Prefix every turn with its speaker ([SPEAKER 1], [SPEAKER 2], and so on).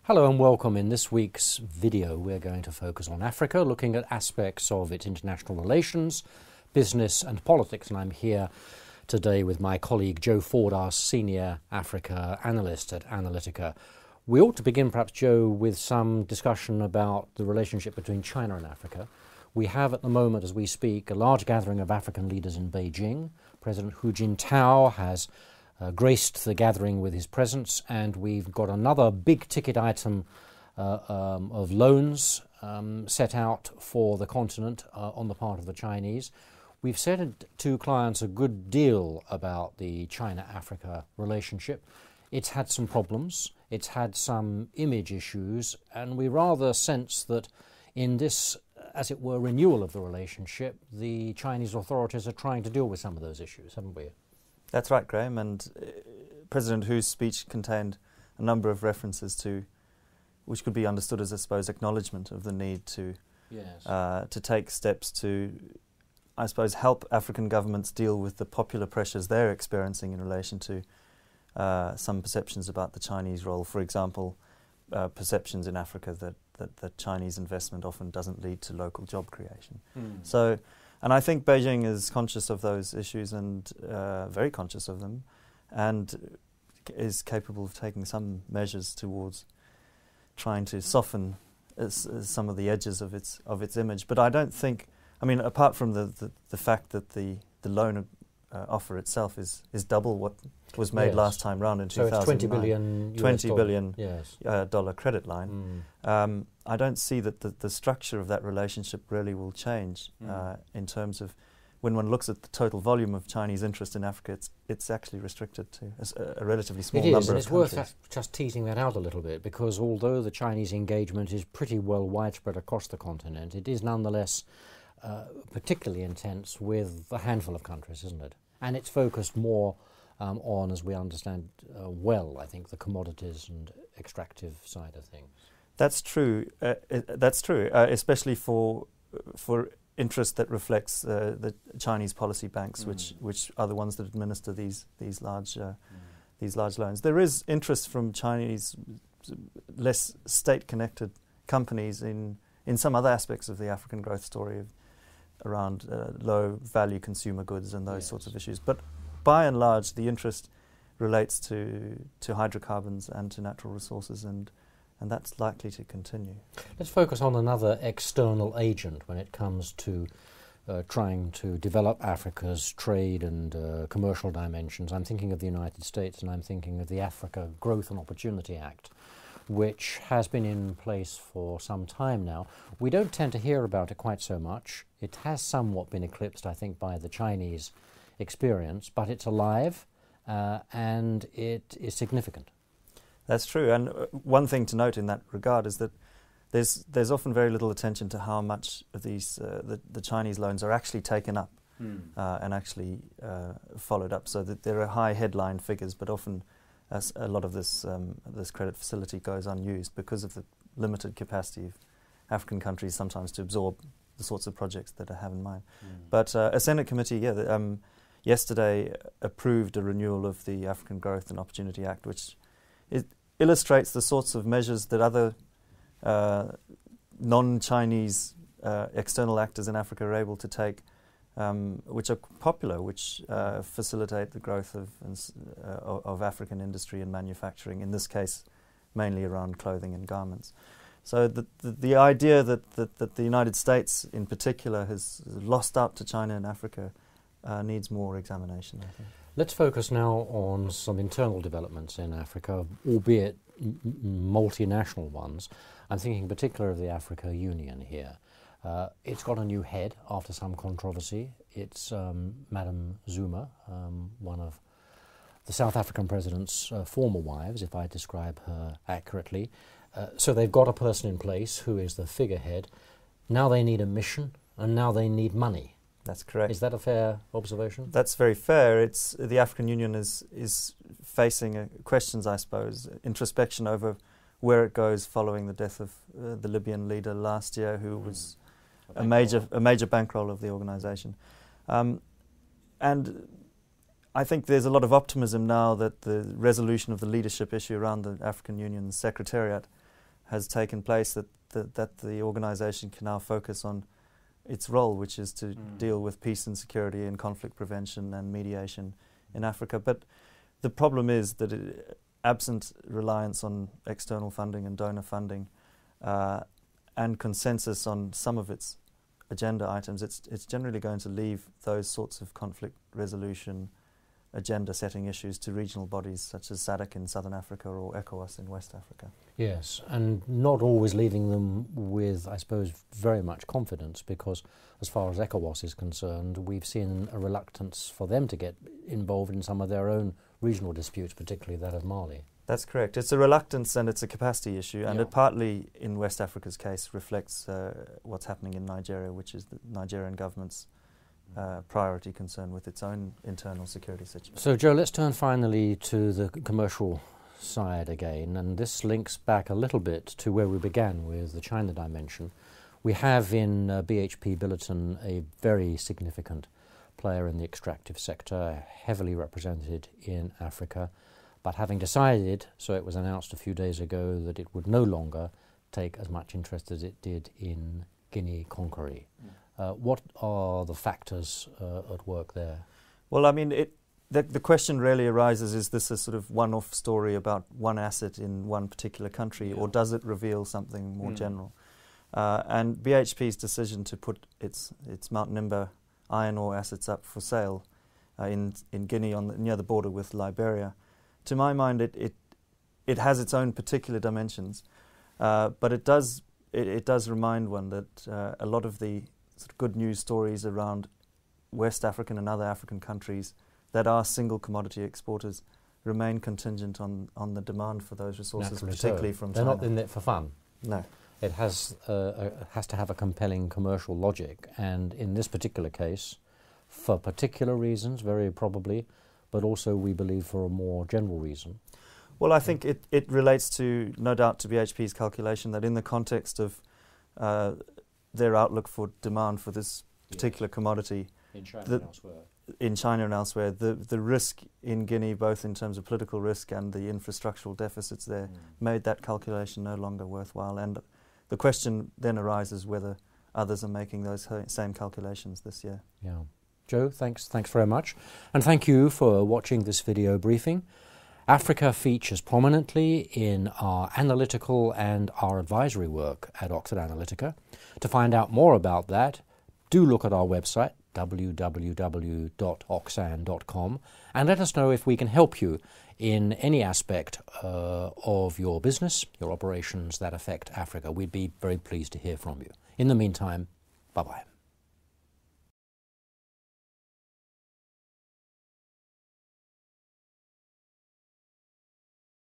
[SPEAKER 1] Hello and welcome. In this week's video we're going to focus on Africa, looking at aspects of its international relations, business and politics, and I'm here today with my colleague Joe Ford, our senior Africa analyst at Analytica. We ought to begin perhaps, Joe, with some discussion about the relationship between China and Africa. We have at the moment, as we speak, a large gathering of African leaders in Beijing. President Hu Jintao has graced the gathering with his presence, and we've got another big ticket item of loans set out for the continent on the part of the Chinese. We've said to clients a good deal about the China-Africa relationship. It's had some problems, it's had some image issues, and we rather sense that in this, as it were, renewal of the relationship, the Chinese authorities are trying to deal with some of those issues, haven't we?
[SPEAKER 2] That's right, Graham, and President Hu's speech contained a number of references to, which could be understood as, I suppose, acknowledgement of the need to take steps to, I suppose, help African governments deal with the popular pressures they're experiencing in relation to some perceptions about the Chinese role. For example, perceptions in Africa that Chinese investment often doesn't lead to local job creation. And I think Beijing is conscious of those issues and very conscious of them, and is capable of taking some measures towards trying to soften some of the edges of its image. But I don't think, I mean, apart from the fact that the loan offer itself is double what was made last time round in 2009. So it's $20 billion dollar credit line. I don't see that the structure of that relationship really will change in terms of when one looks at the total volume of Chinese interest in Africa. It's actually restricted to a relatively small number of countries.
[SPEAKER 1] It is, and it's worth just teasing that out a little bit, because although the Chinese engagement is pretty well widespread across the continent, it is nonetheless particularly intense with a handful of countries, isn't it? And it's focused more on, as we understand I think, the commodities and extractive side of things.
[SPEAKER 2] That's true. Especially for interest that reflects the Chinese policy banks, which are the ones that administer these large loans. There is interest from Chinese less state-connected companies in some other aspects of the African growth story, around low-value consumer goods and those sorts of issues. But by and large, the interest relates to hydrocarbons and to natural resources, and that's likely to continue.
[SPEAKER 1] Let's focus on another external agent when it comes to trying to develop Africa's trade and commercial dimensions. I'm thinking of the United States, and I'm thinking of the Africa Growth and Opportunity Act, which has been in place for some time now. We don't tend to hear about it quite so much. It has somewhat been eclipsed, I think, by the Chinese experience, but it's alive and it is significant.
[SPEAKER 2] That's true, and one thing to note in that regard is that there's often very little attention to how much of these the Chinese loans are actually taken up and actually followed up, so that there are high headline figures, but often a lot of this credit facility goes unused because of the limited capacity of African countries sometimes to absorb the sorts of projects that I have in mind. But a Senate committee, yesterday approved a renewal of the African Growth and Opportunity Act, which illustrates the sorts of measures that other non-Chinese external actors in Africa are able to take, which are popular, which facilitate the growth of African industry and manufacturing, in this case mainly around clothing and garments. So the idea that the United States in particular has lost out to China and Africa needs more examination, I think.
[SPEAKER 1] Let's focus now on some internal developments in Africa, albeit multinational ones. I'm thinking in particular of the Africa Union here. It's got a new head after some controversy. It's Madam Zuma, one of the South African president's former wives, if I describe her accurately. So they've got a person in place who is the figurehead. Now they need a mission, and now they need money.
[SPEAKER 2] That's correct.
[SPEAKER 1] Is that a fair observation?
[SPEAKER 2] That's very fair. The African Union is facing questions, I suppose, introspection over where it goes following the death of the Libyan leader last year, who was a major bankroll of the organisation. And I think there's a lot of optimism now that the resolution of the leadership issue around the African Union Secretariat has taken place that the organisation can now focus on its role, which is to deal with peace and security and conflict prevention and mediation in Africa. But the problem is that absent reliance on external funding and donor funding and consensus on some of its agenda items, it's generally going to leave those sorts of conflict resolution agenda-setting issues to regional bodies such as SADC in Southern Africa or ECOWAS in West Africa.
[SPEAKER 1] Yes, and not always leaving them with, I suppose, very much confidence, because as far as ECOWAS is concerned, we've seen a reluctance for them to get involved in some of their own regional disputes, particularly that of Mali.
[SPEAKER 2] That's correct. It's a reluctance and it's a capacity issue, and it partly, in West Africa's case, reflects what's happening in Nigeria, which is the Nigerian government's priority concern with its own internal security situation.
[SPEAKER 1] So, Joe, let's turn finally to the commercial side again, and this links back a little bit to where we began with the China dimension. We have in BHP Billiton a very significant player in the extractive sector, heavily represented in Africa, but having decided, so it was announced a few days ago, that it would no longer take as much interest as it did in Guinea-Conakry. What are the factors at work there?
[SPEAKER 2] Well, I mean, the question really arises, is this a sort of one-off story about one asset in one particular country, or does it reveal something more general? And BHP's decision to put its Mount Nimba iron ore assets up for sale in Guinea near the border with Liberia, to my mind, it has its own particular dimensions, but it does remind one that a lot of the sort of good news stories around West African and other African countries that are single commodity exporters remain contingent on the demand for those resources,
[SPEAKER 1] Naturally
[SPEAKER 2] particularly
[SPEAKER 1] so.
[SPEAKER 2] from
[SPEAKER 1] They're
[SPEAKER 2] China.
[SPEAKER 1] not in it for fun.
[SPEAKER 2] No.
[SPEAKER 1] It has to have a compelling commercial logic, and in this particular case, for particular reasons, very probably, but also we believe for a more general reason.
[SPEAKER 2] Well, I think it relates to, no doubt, to BHP's calculation that in the context of their outlook for demand for this particular commodity
[SPEAKER 1] in China and elsewhere,
[SPEAKER 2] the risk in Guinea, both in terms of political risk and the infrastructural deficits there, made that calculation no longer worthwhile. And the question then arises whether others are making those same calculations this year.
[SPEAKER 1] Yeah. Joe, thanks very much. And thank you for watching this video briefing. Africa features prominently in our analytical and our advisory work at Oxford Analytica. To find out more about that, do look at our website, www.oxan.com, and let us know if we can help you in any aspect of your business, your operations that affect Africa. We'd be very pleased to hear from you. In the meantime, bye-bye.